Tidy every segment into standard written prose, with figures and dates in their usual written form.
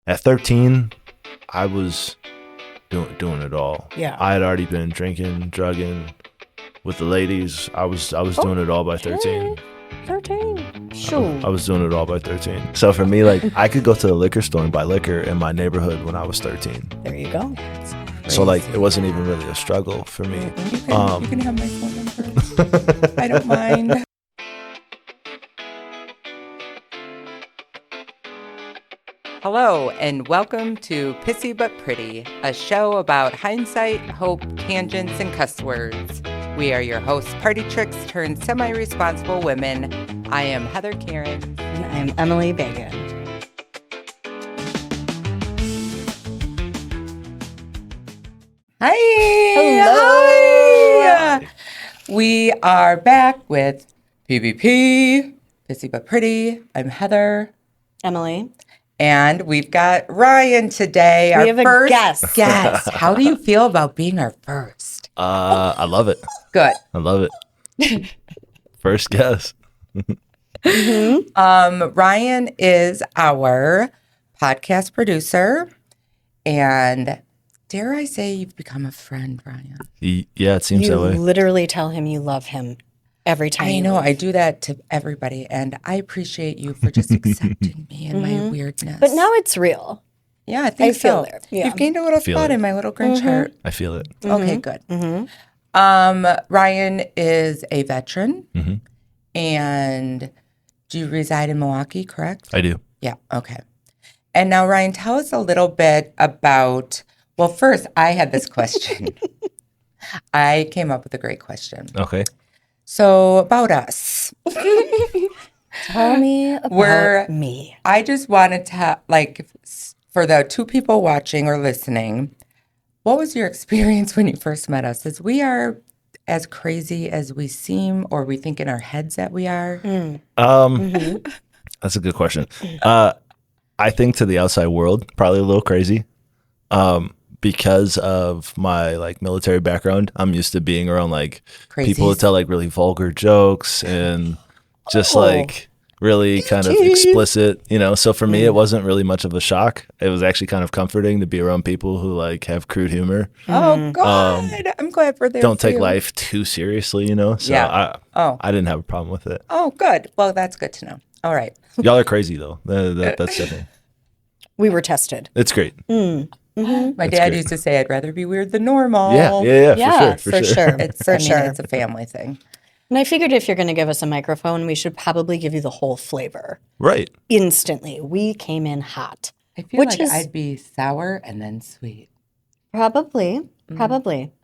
At 13, I was doing it all. Yeah. I had already been drinking, drugging with the ladies. I was doing it all by 13. 13. Sure. I was doing it all by 13. So for me, like, I could go to the liquor store and buy liquor in my neighborhood when I was 13. There you go. So like, it wasn't even really a struggle for me. You can have my phone number. I don't mind. Hello, and welcome to Pissy But Pretty, a show about hindsight, hope, tangents, and cuss words. We are your hosts, party tricks turned semi-responsible women. I am Heather Karen. And I'm Emily Bagan. Hi! Hello! Hi! We are back with PBP, Pissy But Pretty. I'm Heather. Emily. And we've got Ryan today, We our have a first guest. How do you feel about being our first? I love it. Good. I love it. First guess. Ryan is our podcast producer, and dare I say you've become a friend, Ryan? Yeah, it seems You that way. literally tell him you love him every time. I you know, leave. I do that to everybody, and I appreciate you for just accepting me and my weirdness. But now it's real. yeah, I think I feel so. there. Yeah. You've gained a little Feel spot it. in my little Grinch heart. I feel it. Okay, good. Mm-hmm. Ryan is a veteran, Mhm. and do you reside in Milwaukee, correct? I do. Yeah, okay. And now, Ryan, tell us a little bit about, well, first, I had this question. I came up with a great question. Okay. So, about us. Tell me about We're- me. I just wanted to, for the two people watching or listening, what was your experience when you first met us? As we are as crazy as we seem, or we think in our heads that we are. That's a good question. I think to the outside world, probably a little crazy. Because of my like military background, I'm used to being around like people who Crazies. tell like really vulgar jokes and just Oh. like really kind of explicit, you know. So for me, it wasn't really much of a shock. It was actually kind of comforting to be around people who like have crude humor. Oh, God. I'm glad we're there. Don't for take you. life too seriously, you know. So Yeah. Oh. I didn't have a problem with it. Oh, good. Well, that's good to know. All right. Y'all are crazy though. That's definitely. We were tested. It's great. My That's dad great. used to say, I'd rather be weird than normal. Yeah, for sure. It's, For I mean, sure. it's a family thing. And I figured if you're going to give us a microphone, we should probably give you the whole flavor Right. instantly. We came in hot. I feel Which like is- I'd be sour and then sweet. Probably.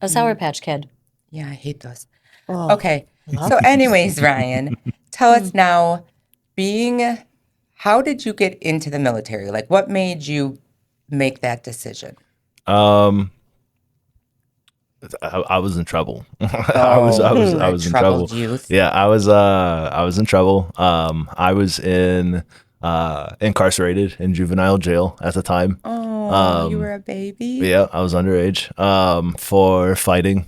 A Sour Patch Kid. Yeah, I hate those. Oh. Okay. So anyways, Ryan, tell us now, how did you get into the military? Like, what made you make that decision? I was in trouble. I was in trouble. Troubled youth. Yeah, I was in trouble. I was incarcerated in juvenile jail at the time. Oh, you were a baby? Yeah, I was underage for fighting.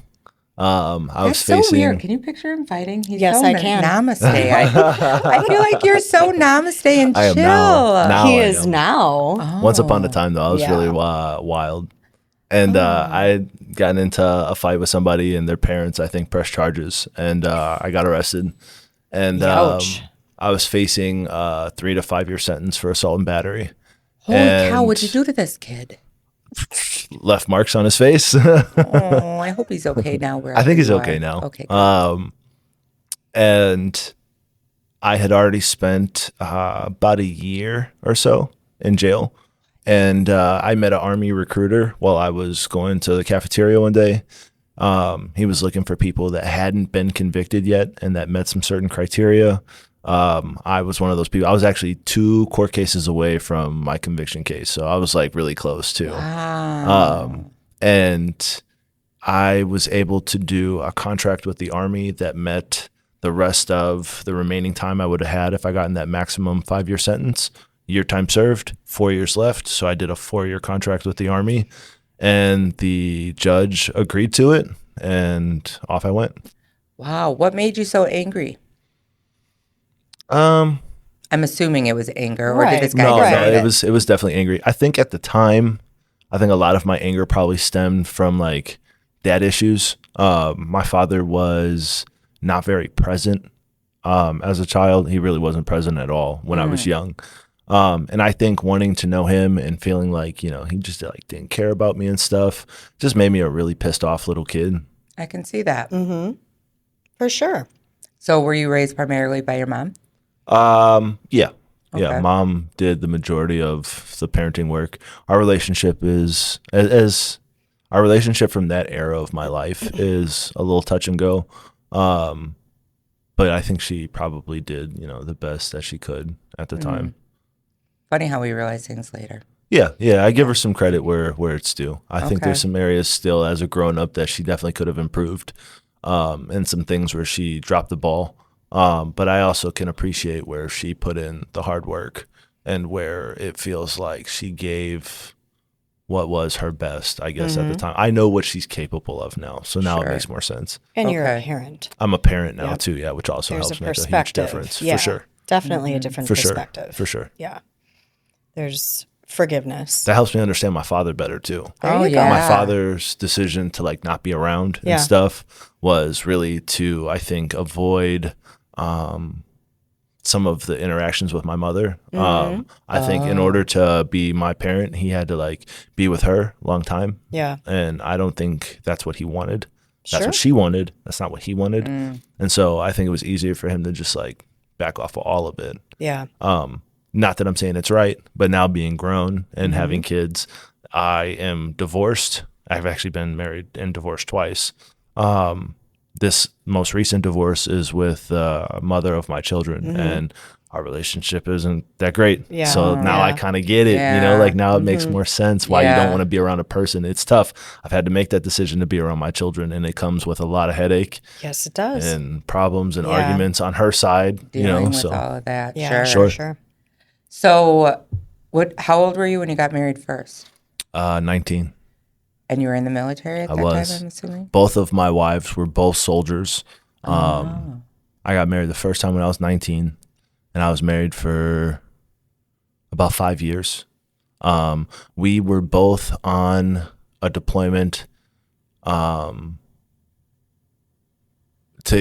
I was That's so facing. weird. Can you picture him fighting? He's Yes, so I can. Namaste. I feel like you're so namaste and I am chill. now. He I is am. now. Oh. Once upon a time, though, I was Yeah. really wild. And I had gotten into a fight with somebody, and their parents, I think, pressed charges, and I got arrested. And Ouch. I was facing a 3 to 5 year sentence for assault and battery. Holy cow, And what'd you do to this kid? left marks on his face. Oh, I hope he's okay now. I think he's you okay are. now. Okay. Good. And I had already spent about a year or so in jail. And I met an Army recruiter while I was going to the cafeteria one day. He was looking for people that hadn't been convicted yet and that met some certain criteria. I was one of those people. I was actually 2 court cases away from my conviction case. So I was like really close too. Wow. And I was able to do a contract with the Army that met the rest of the remaining time I would have had if I gotten that maximum 5-year sentence. Year time served, 4 years left. So I did a 4-year contract with the Army, and the judge agreed to it, and off I went. Wow. What made you so angry? I'm assuming it was anger, or did Right. this guy No, deserve it was definitely angry. I think at the time, I think a lot of my anger probably stemmed from like dad issues. My father was not very present as a child. He really wasn't present at all when I was young. And I think wanting to know him and feeling like, you know, he just like didn't care about me and stuff just made me a really pissed off little kid. I can see that. For sure. So were you raised primarily by your mom? Yeah. Okay. Yeah, mom did the majority of the parenting work. Our relationship is as our relationship from that era of my life is a little touch and go. But I think she probably did, you know, the best that she could at the time. Funny how we realize things later. Yeah, I give her some credit where it's due. I think Okay. there's some areas still as a grown up that she definitely could have improved, and some things where she dropped the ball. But I also can appreciate where she put in the hard work and where it feels like she gave what was her best, I guess, at the time. I know what she's capable of now, so now Sure. it makes more sense. And you're a Okay. parent. I'm a parent now Yep. too, yeah, which also There's helps a make a huge perspective. difference, Yeah, for sure. Definitely a different For sure, perspective. for sure. Yeah. There's forgiveness. That helps me understand my father better too. There you go. yeah. My father's decision to like not be around and Yeah. stuff was really to, I think, avoid some of the interactions with my mother. I think in order to be my parent, he had to like be with her a long time. Yeah. And I don't think that's what he wanted. That's Sure. what she wanted. That's not what he wanted. And so I think it was easier for him to just like back off of all of it. Yeah. Not that I'm saying it's right, but now being grown and having kids, I am divorced. I've actually been married and divorced twice. This most recent divorce is with the mother of my children, and our relationship isn't that great. Yeah. So now I Yeah. kind of get it, you Yeah. know, like now it makes more sense why you Yeah. don't want to be around a person. It's tough. I've had to make that decision to be around my children, and it comes with a lot of headache Yes, it does. and problems and Yeah. arguments on her side, Dealing you know, with so all of that. yeah, Sure. for sure. So how old were you when you got married first? 19. And you were in the military at that was. time, I'm assuming? Both of my wives were both soldiers. I got married the first time when I was 19, and I was married for about 5 years. We were both on a deployment.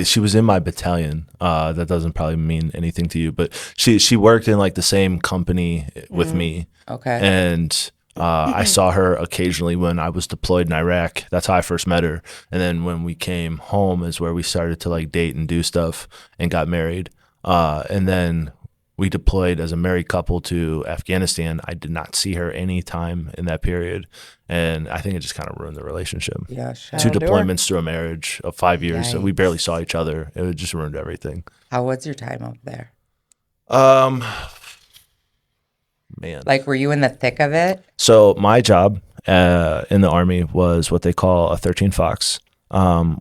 She was in my battalion. That doesn't probably mean anything to you, but she worked in like the same company with me. Okay. And I saw her occasionally when I was deployed in Iraq. That's how I first met her. And then when we came home is where we started to like date and do stuff and got married. And then we deployed as a married couple to Afghanistan. I did not see her any time in that period. And I think it just kind of ruined the relationship. Yeah, sure. 2 Down to her. deployments through a marriage of 5 years. And we Yikes. barely saw each other. It just ruined everything. How was your time up there? Man. Like, were you in the thick of it? So my job in the Army was what they call a 13 Fox,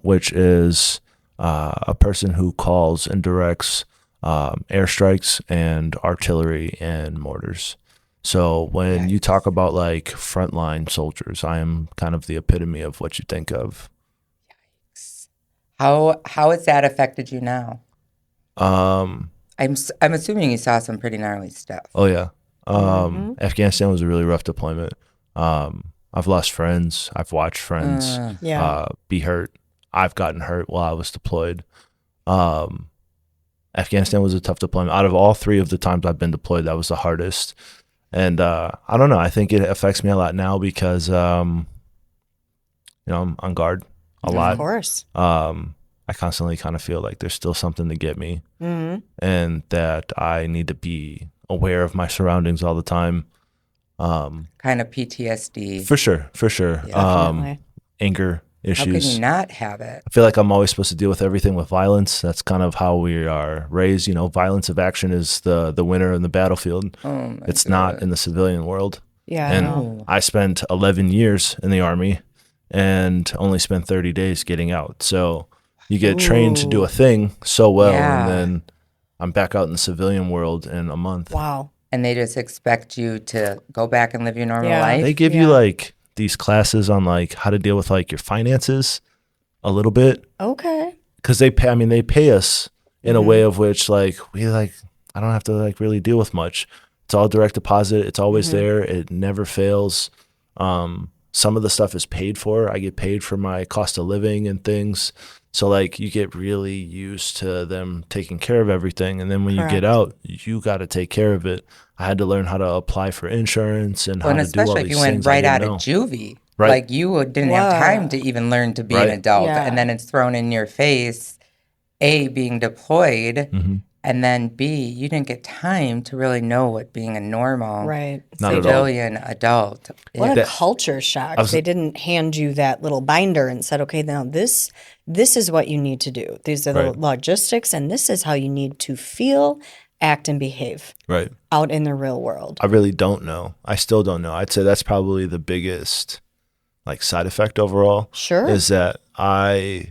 which is a person who calls and directs airstrikes and artillery and mortars. So when you talk about like frontline soldiers, I am kind of the epitome of what you think of. How has that affected you now? Um, I'm assuming you saw some pretty gnarly stuff. oh yeah. Afghanistan was a really rough deployment. I've lost friends. I've watched friends Yeah. be hurt. I've gotten hurt while I was deployed. Afghanistan was a tough deployment. Out of all 3 of the times I've been deployed, that was the hardest. And I don't know. I think it affects me a lot now because, I'm on guard a lot. Of course. I constantly kind of feel like there's still something to get me and that I need to be aware of my surroundings all the time. Kind of PTSD. For sure. Definitely. Anger How can issues. you not have it? I feel like I'm always supposed to deal with everything with violence. That's kind of how we are raised. violence of action is the winner in the battlefield. It's not in the civilian world. Yeah. And no. I spent 11 years in the Army and only spent 30 days getting out. So you get trained to do a thing so well, Yeah. and then I'm back out in the civilian world in a month. Wow. And they just expect you to go back and live your normal Yeah. life? They give you like these classes on like how to deal with like your finances a little bit. Okay. Because they pay us in a way of which like we like I don't have to like really deal with much. It's all direct deposit. It's always there. It never fails. Some of the stuff is paid for. I get paid for my cost of living and things. So like you get really used to them taking care of everything. And then when you get out, you got to take care of it. I had to learn how to apply for insurance and how to do all these things. Especially if you went right out of juvie. Right. Like you didn't have time to even learn to be an adult. Yeah. And then it's thrown in your face, A, being deployed, and then B, you didn't get time to really know what being a normal civilian adult is. What a culture shock. They didn't hand you that little binder and said, okay, now this is what you need to do. These are the logistics, and this is how you need to feel, act, and behave out in the real world. I really don't know. I still don't know. I'd say that's probably the biggest like side effect overall. Sure. Is that I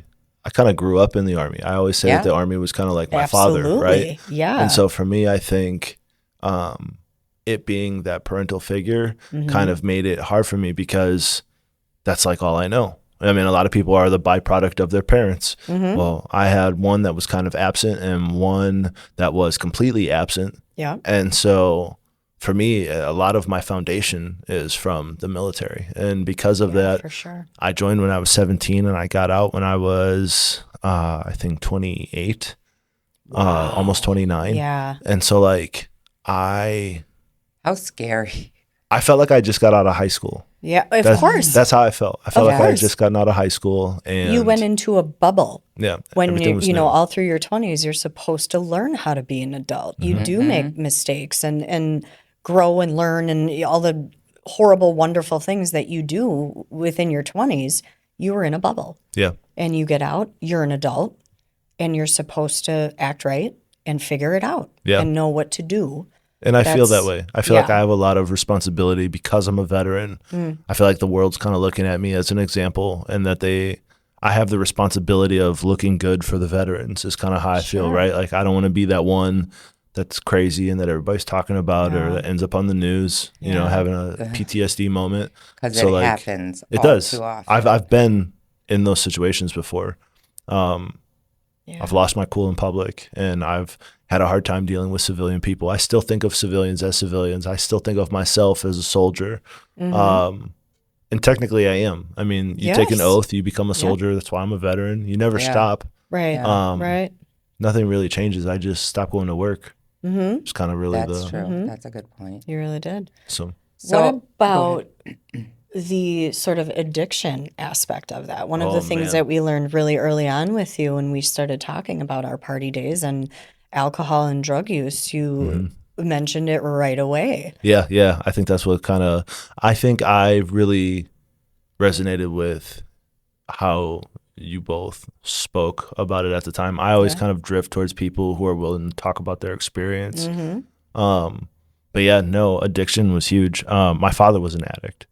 kind of grew up in the Army. I always say that the Army was kind of like my father, right? Yeah. And so for me, I think it being that parental figure kind of made it hard for me because that's like all I know. I mean, a lot of people are the byproduct of their parents. Well, I had one that was kind of absent and one that was completely absent. Yeah. And so for me, a lot of my foundation is from the military. And because of that, for sure. I joined when I was 17 and I got out when I was, I think 28, almost 29. Yeah. And so like How scary. I felt like I just got out of high school. Yeah, of course. That's how I felt. I felt like I had just gotten out of high school. And you went into a bubble. Yeah. When you know, all through your 20s, you're supposed to learn how to be an adult. You do make mistakes and grow and learn and all the horrible, wonderful things that you do within your 20s. You were in a bubble. Yeah. And you get out, you're an adult, and you're supposed to act right and figure it out and know what to do. And I feel that way. I feel like I have a lot of responsibility because I'm a veteran. I feel like the world's kind of looking at me as an example and that I have the responsibility of looking good for the veterans is kind of how I feel, right? Like I don't want to be that one that's crazy and that everybody's talking about or that ends up on the news, you know, having a PTSD moment. Because it happens It does. too often. I've been in those situations before. I've lost my cool in public and I've had a hard time dealing with civilian people. I still think of civilians as civilians. I still think of myself as a soldier. And technically I am. I mean, you take an oath, you become a soldier. That's why I'm a veteran. You never stop. Right. Right. Nothing really changes. I just stopped going to work. It's kind of really That's true. That's a good point. You really did. So what about the sort of addiction aspect of that? One of the things that we learned really early on with you when we started talking about our party days and alcohol and drug use, you mentioned it right away. Yeah. I think that's what I think I really resonated with how you both spoke about it at the time. I always kind of drift towards people who are willing to talk about their experience. But yeah, no, addiction was huge. My father was an addict.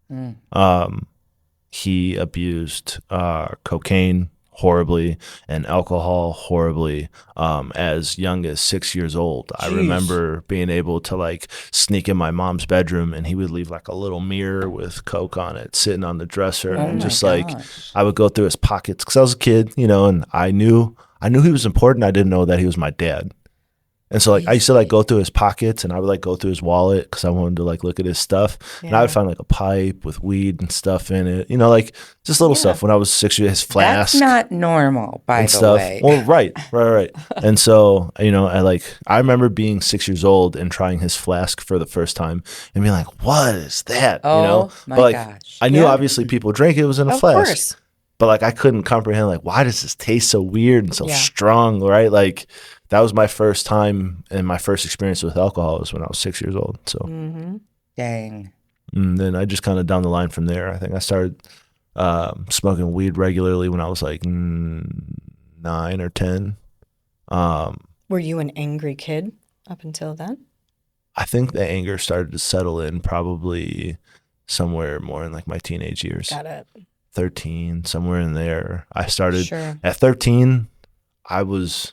He abused cocaine horribly and alcohol horribly as young as 6 years old. I remember being able to like sneak in my mom's bedroom and he would leave like a little mirror with coke on it sitting on the dresser and just like I would go through his pockets because I was a kid, you know, and I knew he was important. I didn't know that he was my dad. And so like I used to like go through his pockets and I would like go through his wallet because I wanted to like look at his stuff. And I would find like a pipe with weed and stuff in it. You know, like just little stuff when I was 6 years, his flask. That's not normal, by the way. Well, right. And so, you know, I remember being 6 years old and trying his flask for the first time and being like, what is that? Oh, you know? my gosh. I knew obviously people drink it was in a flask. Course. But like I couldn't comprehend like why does this taste so weird and so strong, right? Like that was my first time and my first experience with alcohol was when I was 6 years old. So Dang. And then I just kind of down the line from there. I think I started smoking weed regularly when I was like 9 or 10. Were you an angry kid up until then? I think the anger started to settle in probably somewhere more in like my teenage years. Got it. 13, somewhere in there. I started at 13. I was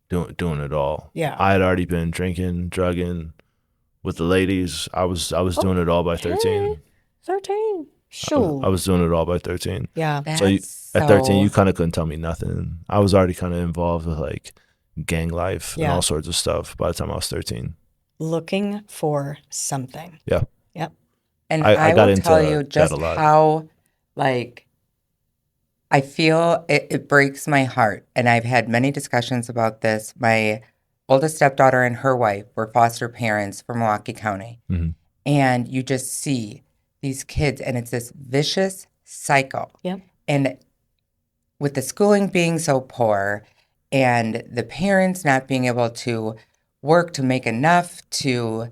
doing it all. Yeah. I had already been drinking, drugging with the ladies. I was doing it all by 13. 13. Sure. I was doing it all by 13. Yeah. So at 13, you kind of couldn't tell me nothing. I was already kind of involved with like gang life and all sorts of stuff by the time I was 13. Looking for something. Yeah. Yep. And I I got will into tell you that just a lot. how, like, I feel it breaks my heart. And I've had many discussions about this. My oldest stepdaughter and her wife were foster parents for Milwaukee County. Mm-hmm. And you just see these kids, and it's this vicious cycle. Yep. And with the schooling being so poor and the parents not being able to work to make enough to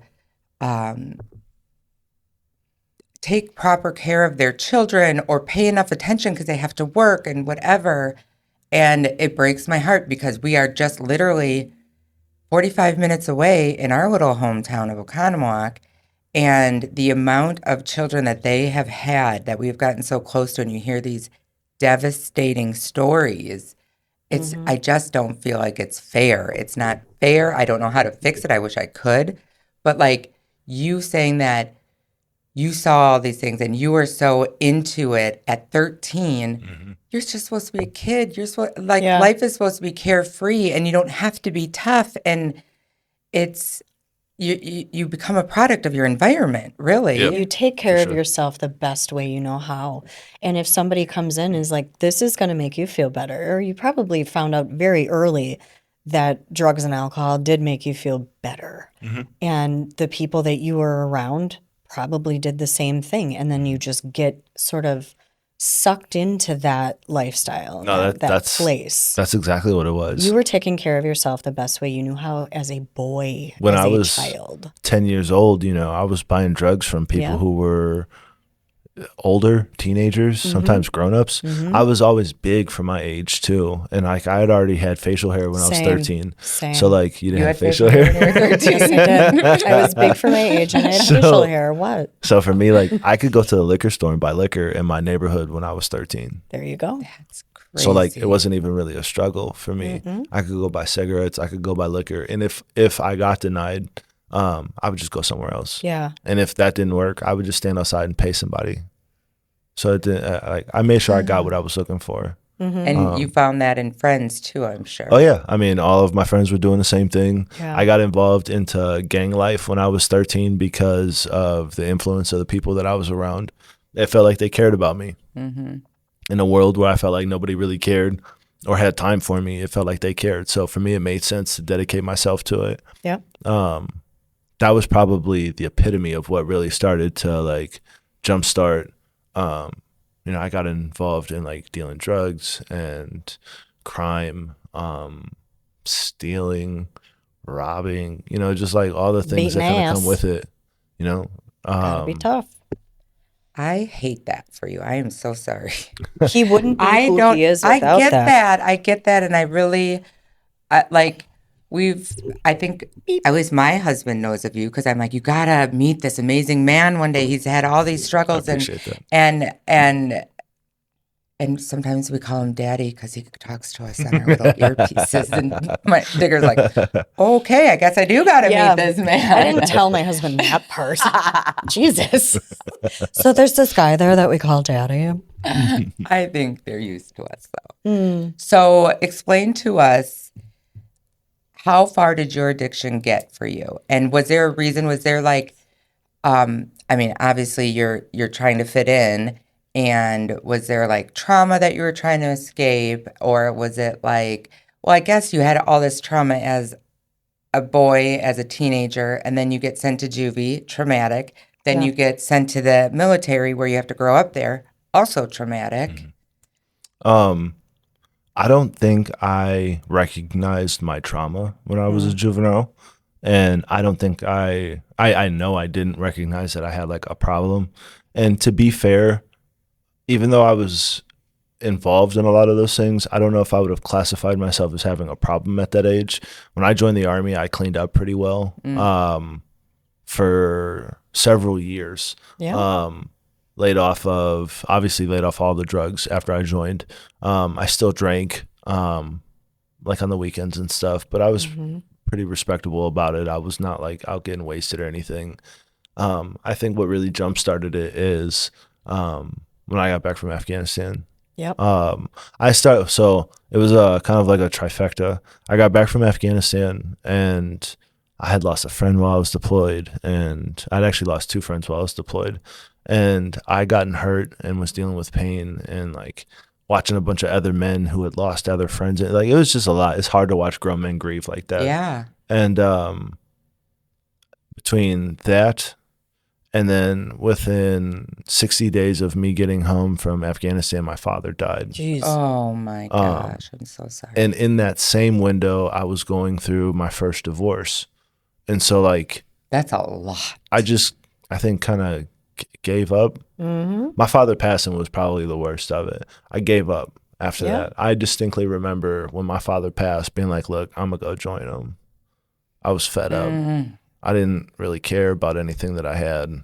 take proper care of their children or pay enough attention because they have to work and whatever. And it breaks my heart because we are just literally 45 minutes away in our little hometown of Oconomowoc. And the amount of children that they have had that we've gotten so close to, and you hear these devastating stories, I just don't feel like it's fair. It's not fair. I don't know how to fix it. I wish I could. But like you saying that you saw all these things and you were so into it at 13, you're just supposed to be a kid. You're supposed, life is supposed to be carefree and you don't have to be tough. And it's, you become a product of your environment, really. Yep. You take care of yourself the best way you know how. And if somebody comes in and is like, this is going to make you feel better, or you probably found out very early that drugs and alcohol did make you feel better. And the people that you were around probably did the same thing. And then you just get sort of sucked into that lifestyle, that place. That's exactly what it was. You were taking care of yourself the best way you knew how as a boy, when as I a was child. 10 years old, I was buying drugs from people who were older, teenagers, sometimes grown-ups. I was always big for my age too, and I had already had facial hair when I was 13. Same. So you didn't have facial hair. Yes, I did. I was big for my age and I had facial hair. What? So for me, I could go to the liquor store and buy liquor in my neighborhood when I was 13. There you go. That's crazy. So it wasn't even really a struggle for me. I could go buy cigarettes, I could go buy liquor, and if I got denied, I would just go somewhere else. Yeah. And if that didn't work, I would just stand outside and pay somebody. So it didn't, I made sure I got what I was looking for. And you found that in friends too, I'm sure. Oh yeah, I mean, all of my friends were doing the same thing. Yeah. I got involved into gang life when I was 13 because of the influence of the people that I was around. It felt like they cared about me. In a world where I felt like nobody really cared or had time for me, it felt like they cared. So for me, it made sense to dedicate myself to it. Yeah. That was probably the epitome of what really started to jumpstart. I got involved in dealing drugs and crime, stealing, robbing, just all the things Beating that kind of ass. come with it, Gotta be tough. I hate that for you. I am so sorry. He wouldn't be I who don't. he is I without get that. that. I get that, and I really I think at least my husband knows of you because I'm like, you gotta meet this amazing man one day. He's had all these struggles, I appreciate that. and sometimes we call him Daddy because he talks to us on our little earpieces. And my Digger's like, okay, I guess I do gotta meet this man. I didn't tell my husband that part. Jesus. So there's this guy there that we call Daddy. I think they're used to us though. So explain to us, how far did your addiction get for you? And was there a reason? Was there obviously you're trying to fit in, and was there trauma that you were trying to escape, or was it I guess you had all this trauma as a boy, as a teenager, and then you get sent to juvie, traumatic. Then you get sent to the military where you have to grow up there, also traumatic. I don't think I recognized my trauma when I was a juvenile. And I don't think I know I didn't recognize that I had a problem. And to be fair, even though I was involved in a lot of those things, I don't know if I would have classified myself as having a problem at that age. When I joined the Army, I cleaned up pretty well for several years. Yeah. Laid off all the drugs after I joined. I still drank on the weekends and stuff, but I was pretty respectable about it. I was not out getting wasted or anything. I think what really jump started it is when I got back from Afghanistan Yep. So it was a kind of like a trifecta. I got back from Afghanistan and I had lost a friend while I was deployed, and I'd actually lost 2 friends while I was deployed. And I gotten hurt and was dealing with pain and like watching a bunch of other men who had lost other friends. Like it was just a lot. It's hard to watch grown men grieve like that. Yeah. And between that and then within 60 days of me getting home from Afghanistan, my father died. Jeez. Oh my gosh, I'm so sorry. And in that same window, I was going through my first divorce. And so like That's a lot. I think kind of gave up. Mm-hmm. My father passing was probably the worst of it. I gave up after Yeah. that. I distinctly remember when my father passed being like, look, I'm going to go join him. I was fed up. I didn't really care about anything that I had.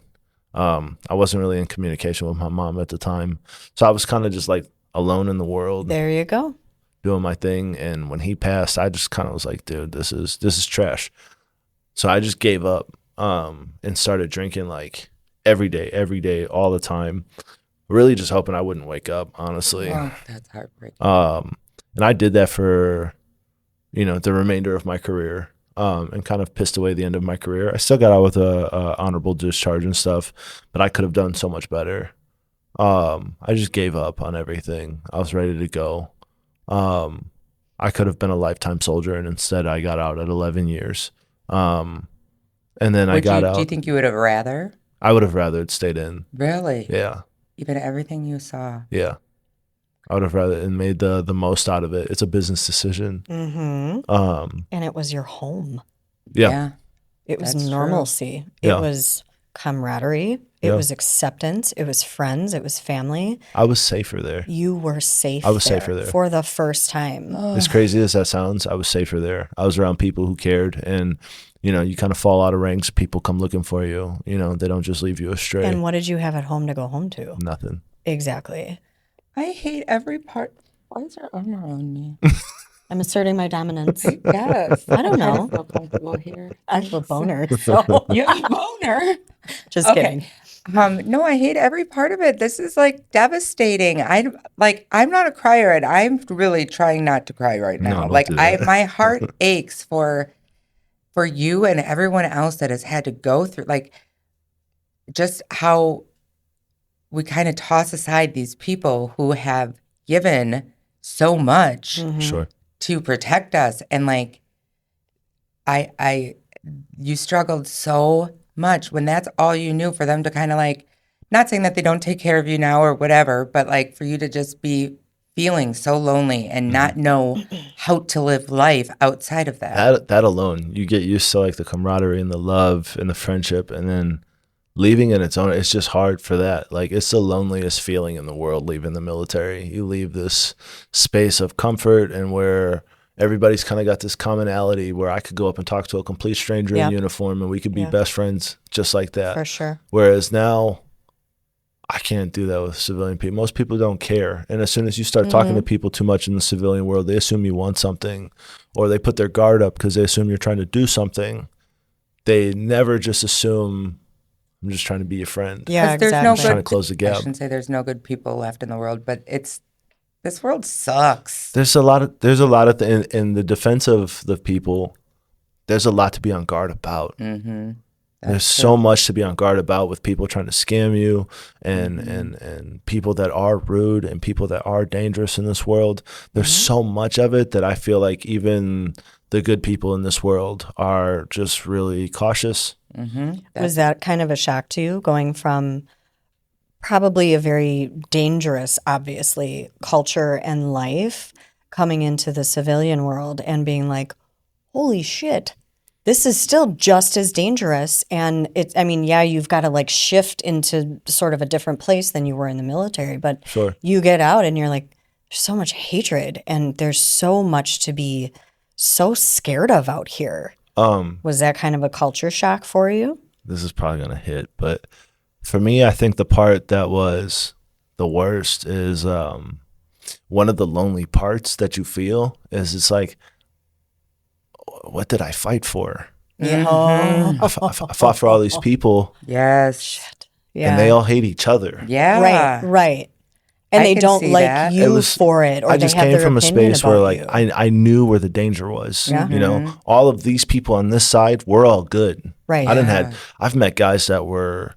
I wasn't really in communication with my mom at the time. So I was kind of just like alone in the world. There you go. Doing my thing. And when he passed, I just kind of was like, dude, this is trash. So I just gave up and started drinking like every day, all the time. Really just hoping I wouldn't wake up, honestly. Oh, that's heartbreaking. And I did that for, the remainder of my career. And kind of pissed away the end of my career. I still got out with a honorable discharge and stuff, but I could have done so much better. I just gave up on everything. I was ready to go. I could have been a lifetime soldier, and instead I got out at 11 years. And then I got out. Do you think you would have rather? I would have rather it stayed in. Really? Yeah. Even everything you saw? Yeah. I would have rather and made the most out of it. It's a business decision. Mm-hmm. And it was your home. Yeah. It was That's true. normalcy. Yeah. It was camaraderie. It was acceptance. It was friends. It was family. I was safer there. You were safe. I was safer there. For the first time. As crazy as that sounds, I was safer there. I was around people who cared, and you kind of fall out of ranks. People come looking for you. They don't just leave you astray. And what did you have at home to go home to? Nothing. Exactly. I hate every part. Why is there armor on me? I'm asserting my dominance. Yes. I don't know. I feel comfortable here. I have a boner. So. You have a boner? Just Okay. kidding. No, I hate every part of it. This is like devastating. I'm not a crier, and I'm really trying not to cry right now. No, don't do that. My heart aches for you and everyone else that has had to go through, like, just how we kind of toss aside these people who have given so much Sure. to protect us. And like, you struggled so much when that's all you knew, for them to kind of like, not saying that they don't take care of you now or whatever, but like for you to just be feeling so lonely and not know how to live life outside of that. That alone, you get used to like the camaraderie and the love and the friendship, and then leaving in its own, it's just hard for that. Like, it's the loneliest feeling in the world, leaving the military. You leave this space of comfort and where everybody's kind of got this commonality where I could go up and talk to a complete stranger in uniform and we could be best friends just like that. For sure. Whereas now, I can't do that with civilian people. Most people don't care. And as soon as you start talking to people too much in the civilian world, they assume you want something, or they put their guard up because they assume you're trying to do something. They never just assume, I'm just trying to be your friend. Yeah, There's exactly. no Just trying to close the I gap. shouldn't say there's no good people left in the world, but this world sucks. There's a lot of in the defense of the people. There's a lot to be on guard about. Mm-hmm. There's so much to be on guard about with people trying to scam you, and people that are rude and people that are dangerous in this world. There's so much of it that I feel like even the good people in this world are just really cautious. Was that kind of a shock to you, going from probably a very dangerous, obviously, culture and life, coming into the civilian world and being like, holy shit, this is still just as dangerous? And you've got to like shift into sort of a different place than you were in the military, but Sure. you get out and you're like, there's so much hatred and there's so much to be so scared of out here. Was that kind of a culture shock for you? This is probably going to hit, but for me, I think the part that was the worst is one of the lonely parts that you feel is it's like, what did I fight for? Yeah. I fought for all these people, Yes. Yeah. and they all hate each other. Yeah. Right. And I they can don't see like that. you for it, or I they just have came their from a opinion space where about like you. I knew where the danger was. Yeah. You know, all of these people on this side, we're all good. Right. I've met guys that were,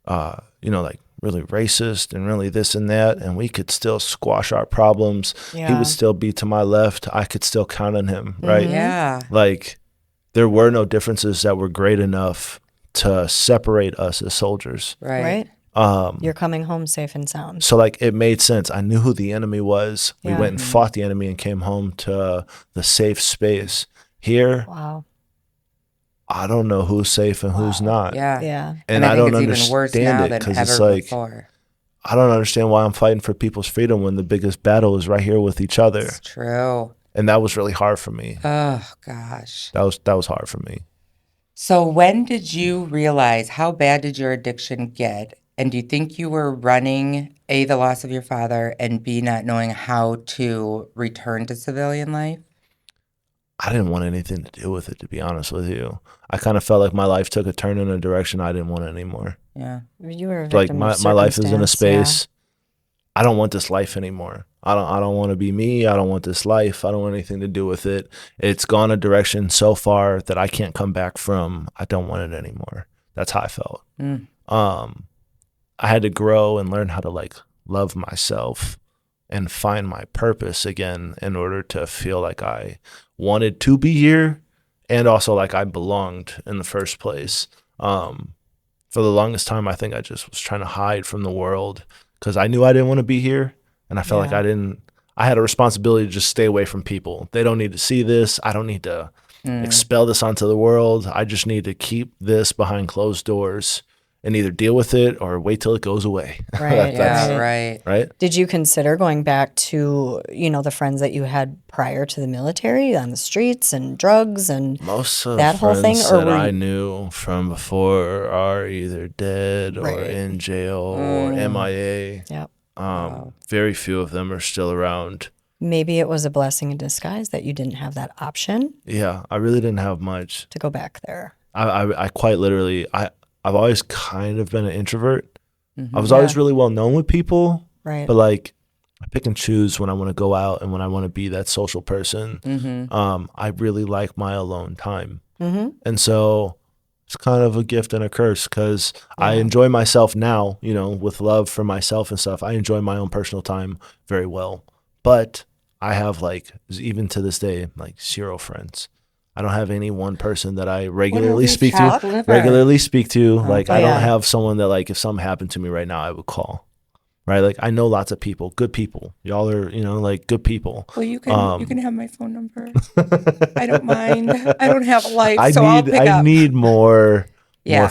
like really racist and really this and that, and we could still squash our problems. He Yeah. would still be to my left. I could still count on him, right? Yeah. Like there were no differences that were great enough to separate us as soldiers. Right. You're coming home safe and sound. So like it made sense. I knew who the enemy was. We Yeah. went and fought the enemy and came home to the safe space. Here, Wow. I don't know who's safe and who's not. Yeah. Yeah. And I I think don't it's even worse understand now it than because ever it's like before. I don't understand why I'm fighting for people's freedom when the biggest battle is right here with each other. It's true. And that was really hard for me. Oh gosh. That was hard for me. So when did you realize, how bad did your addiction get? And do you think you were running, A, the loss of your father, and B, not knowing how to return to civilian life? I didn't want anything to do with it, to be honest with you. I kind of felt like my life took a turn in a direction I didn't want anymore. Yeah. You were a Like victim my of life is in a circumstance, space. I don't want this life anymore. I don't want to be me. I don't want this life. I don't want anything to do with it. It's gone a direction so far that I can't come back from. I don't want it anymore. That's how I felt. I had to grow and learn how to like love myself and find my purpose again in order to feel like I wanted to be here and also like I belonged in the first place. For the longest time, I think I just was trying to hide from the world because I knew I didn't want to be here. And I felt like I had a responsibility to just stay away from people. They don't need to see this. I don't need to expel this onto the world. I just need to keep this behind closed doors and either deal with it or wait till it goes away. Right. Right. Did you consider going back to, the friends that you had prior to the military on the streets and drugs and Most of that the whole friends thing? Or that were I you, knew from before are either dead or Right. in jail or MIA. Yep. Very few of them are still around. Maybe it was a blessing in disguise that you didn't have that option Yeah, I really didn't have much. to go back there. I quite literally, I've always kind of been an introvert. I was always really well known with people, Right. but like I pick and choose when I want to go out and when I want to be that social person. I really like my alone time. And so it's kind of a gift and a curse because I enjoy myself now, with love for myself and stuff. I enjoy my own personal time very well. But I have like, even to this day, like 0 friends. I don't have any one person that I regularly speak to. Like I don't have someone that like if something happened to me right now, I would call. Right? Like I know lots of people, good people. Y'all are, like good people. Well, you can have my phone number. I don't mind. I don't have a life, I'll pick up. I need more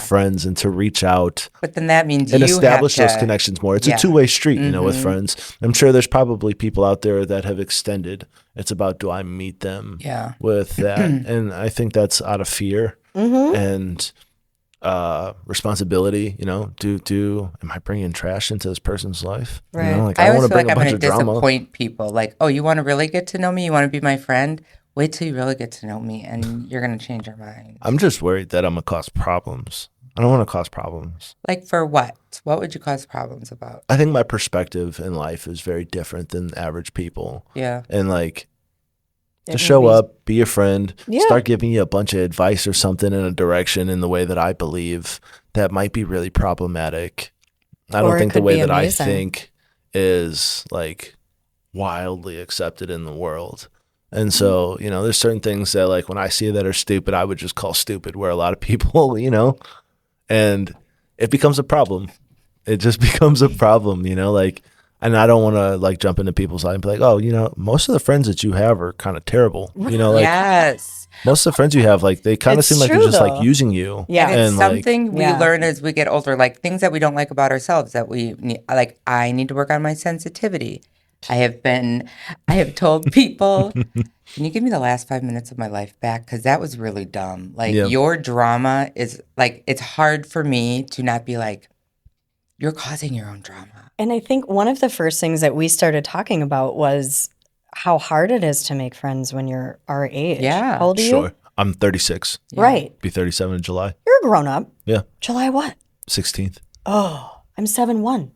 friends and to reach out. But then that means and you establish have those to, connections more. It's a two-way street, with friends. I'm sure there's probably people out there that have extended. It's about, do I meet them with that? And I think that's out of fear and responsibility. Am I bringing trash into this person's life? Right. I don't want to always feel bring like a I'm bunch going of to drama. disappoint people. Like, oh, you want to really get to know me? You want to be my friend? Wait till you really get to know me, and you're going to change your mind. I'm just worried that I'm going to cause problems. I don't want to cause problems. Like for what? What would you cause problems about? I think my perspective in life is very different than average people. Yeah. And like to show up, be a friend, start giving you a bunch of advice or something in a direction in the way that I believe that might be really problematic. I don't think the way that I think is like wildly accepted in the world. And so, there's certain things that like when I see that are stupid, I would just call stupid, where a lot of people, and it becomes a problem. It just becomes a problem, like, and I don't want to like jump into people's lives and be like, oh, most of the friends that you have are kind of terrible, like yes. Most of the friends you have, like they kind of seem like they're just like using you. Yeah. And it's like, something we learn as we get older, like things that we don't like about ourselves that we need, like I need to work on my sensitivity. I have told people, can you give me the last 5 minutes of my life back? Because that was really dumb. Like your drama is like, it's hard for me to not be like, you're causing your own drama. And I think one of the first things that we started talking about was how hard it is to make friends when you're our age. Yeah. How old are you? I'm 36. Right. Be 37 in July. You're a grown up. Yeah. July what? 16th. Oh, I'm 7-1.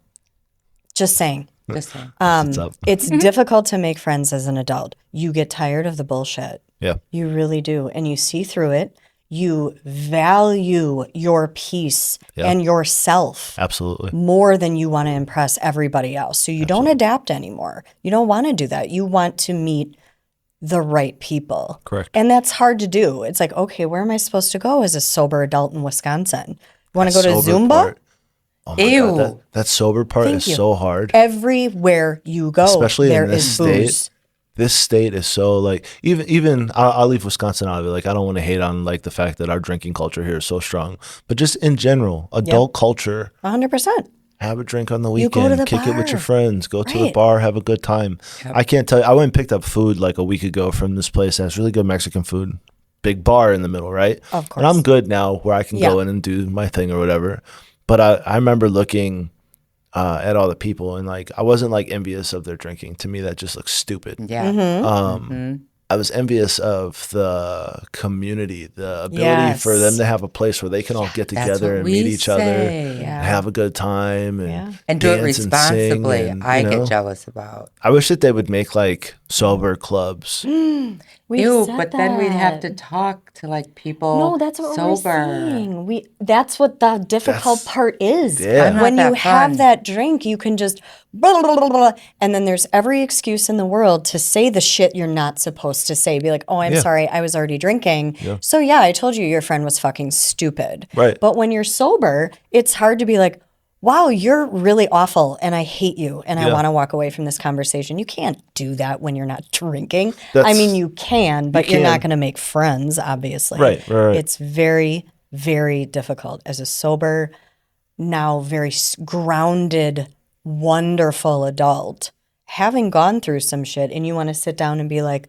Just saying. Just saying. What's up? It's difficult to make friends as an adult. You get tired of the bullshit. Yeah. You really do. And you see through it. You value your peace and yourself Absolutely. more than you want to impress everybody else. So you don't adapt anymore. You don't want to do that. You want to meet the right people. Correct. And that's hard to do. It's like, okay, where am I supposed to go as a sober adult in Wisconsin? You want to go to Sober Zumba? part. Oh my Ew. God, that sober part Thank is you. so hard. Everywhere you go, Especially there in this is state. booze. This state is so like even I'll leave Wisconsin out of it. Like I don't want to hate on like the fact that our drinking culture here is so strong, but just in general, adult culture, 100%. have a drink on the You go to weekend, the kick it with your bar. friends, go to the Right. bar, have a good time. I can't tell you. I went and picked up food like a week ago from this place that has really good Mexican food. Big bar in the middle, right? Of course. And I'm good now where I can go Yeah. in and do my thing or whatever. But I remember looking at all the people and like I wasn't like envious of their drinking. To me, that just looks stupid. Yeah. Mm-hmm. I was envious of the community, the ability for them Yes. to have a place where they can all get That's together what and we meet each other, say. Yeah. and have a good time, and Yeah. And do it dance and responsibly. sing and, I you know. get jealous about. I wish that they would make like sober clubs. We Ew, said but then we'd have to that. talk to like people No, that's what we're sober. saying. That's what the difficult That's- part is. Yeah. I'm not When you that have fun. that drink, you can just blah, blah, blah, blah, and then there's every excuse in the world to say the shit you're not supposed to say. Be like, oh, I'm Yeah. sorry, I was already drinking. So yeah, I told you your friend was fucking stupid. Right. But when you're sober, it's hard to be like, wow, you're really awful and I hate you and I Yeah. want to walk away from this conversation. You can't do that when you're not drinking. I That's- mean, you can, but you're can. not going to make friends, obviously. Right. It's very, very difficult as a sober, now very grounded, wonderful adult, having gone through some shit and you want to sit down and be like,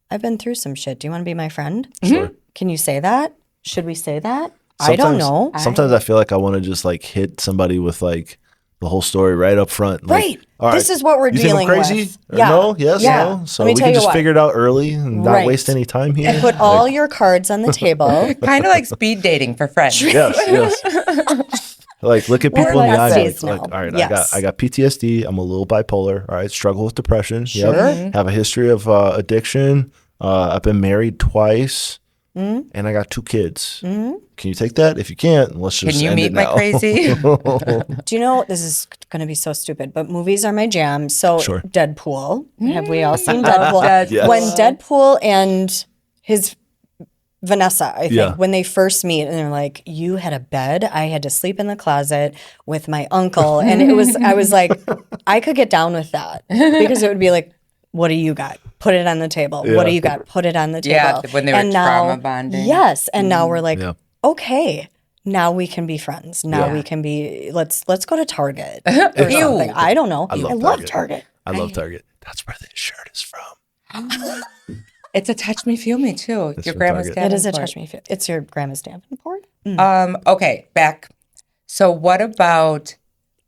I've been through some shit. Do you want to be my friend? Sure. Can you say that? Should we say that? I don't know. Sometimes I feel like I want to just like hit somebody with like the whole story right up front. Like, Right. all This is what we're you dealing think I'm crazy? with. Or Yeah. no? Yes? Yeah. No? So Let me we tell can you just what. figure it out early and not Right. waste any time here. Put all your cards on the table. Kind of like speed dating for friends. Yes, yes. Like look at people in the eye. besties Like, now. all right, Yes. I got PTSD. I'm a little bipolar. All right, struggle with depression. Sure. Yep. Have a history of addiction. I've been married twice, and I got 2 kids. Can you take that? If you can't, let's just Can you end meet it my now. crazy? Do you know, this is going to be so stupid, but movies are my jam. So Sure. Deadpool. Have we all seen Deadpool? Yes. When Deadpool and his Vanessa, I think, Yeah. when they first meet and they're like, you had a bed, I had to sleep in the closet with my uncle. And I was like, I could get down with that because it would be like, what do you got? Put it on the table. What do you got? Put it on the table. Yeah, when they were trauma bonding. Yes. And now we're like, Yeah. okay, now we can be friends. Now Yeah. we can be, let's go to Target or Ew. something. I don't know. I love love Target. Target. I love Target. That's where this shirt is from. It's a touch me, feel me too. That's Your from grandma's Target. Davenport. It is a touch me fit. It's your grandma's Davenport. Okay, back. So what about,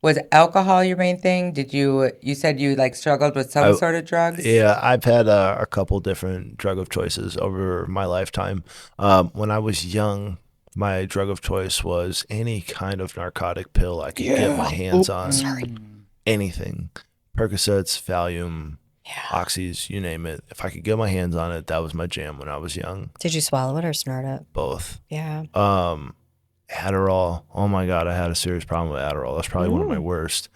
was alcohol your main thing? Did you said you like struggled with some sort of drugs? Yeah, I've had a couple different drug of choices over my lifetime. When I was young, my drug of choice was any kind of narcotic pill I could get my hands on. Anything. Percocets, Valium, Oxys, you name it. If I could get my hands on it, that was my jam when I was young. Did you swallow it or snort it? Both. Yeah. Adderall. Oh my God, I had a serious problem with Adderall. That's probably one of my worst.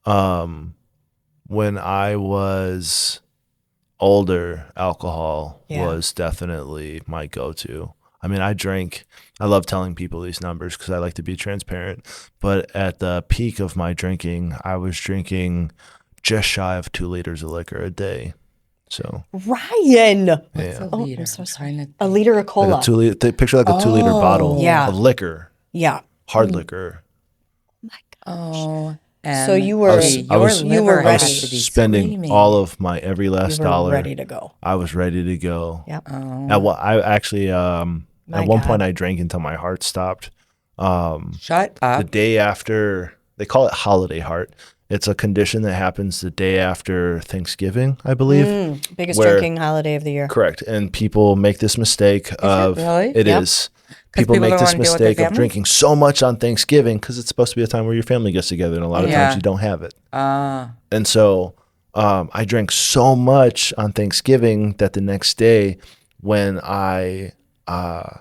When I was older, alcohol was definitely my go-to. I mean, I love telling people these numbers because I like to be transparent. But at the peak of my drinking, I was drinking just shy of 2 liters of liquor a day. So Ryan. What's a liter? I'm so I'm sorry. trying to- A liter of cola. like a 2 liter, picture like a 2 liter bottle Yeah. of liquor, Yeah. hard liquor. Oh. So you were- I was- you were I was ready. spending all of my every last You were dollar. ready to go. I was ready to go. Yep. I actually at one God. point I drank until my heart stopped. Shut The up. day after, they call it holiday heart. It's a condition that happens the day after Thanksgiving, I believe. Biggest drinking holiday of the year. Correct. And people make this mistake of really? It is. People make don't this wanna deal with their mistake of families? drinking so much on Thanksgiving because it's supposed to be a time where your family gets together, and a lot of times you don't have it. And so I drank so much on Thanksgiving that the next day when I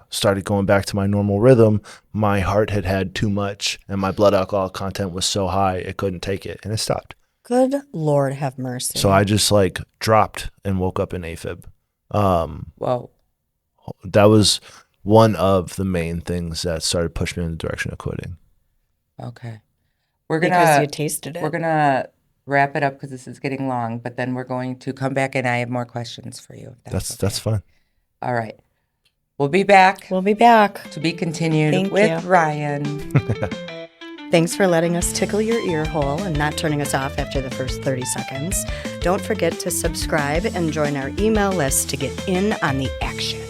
started going back to my normal rhythm, my heart had too much and my blood alcohol content was so high it couldn't take it, and it stopped. Good Lord have mercy. So I just like dropped and woke up in AFib. Whoa. That was one of the main things that started pushing me in the direction of quitting. Okay. Because you tasted it. We're going to wrap it up because this is getting long, but then we're going to come back and I have more questions for you. If That's fine. All right. We'll be back. We'll be back. To be continued Thank with you. Ryan. Thanks for letting us tickle your ear hole and not turning us off after the first 30 seconds. Don't forget to subscribe and join our email list to get in on the action.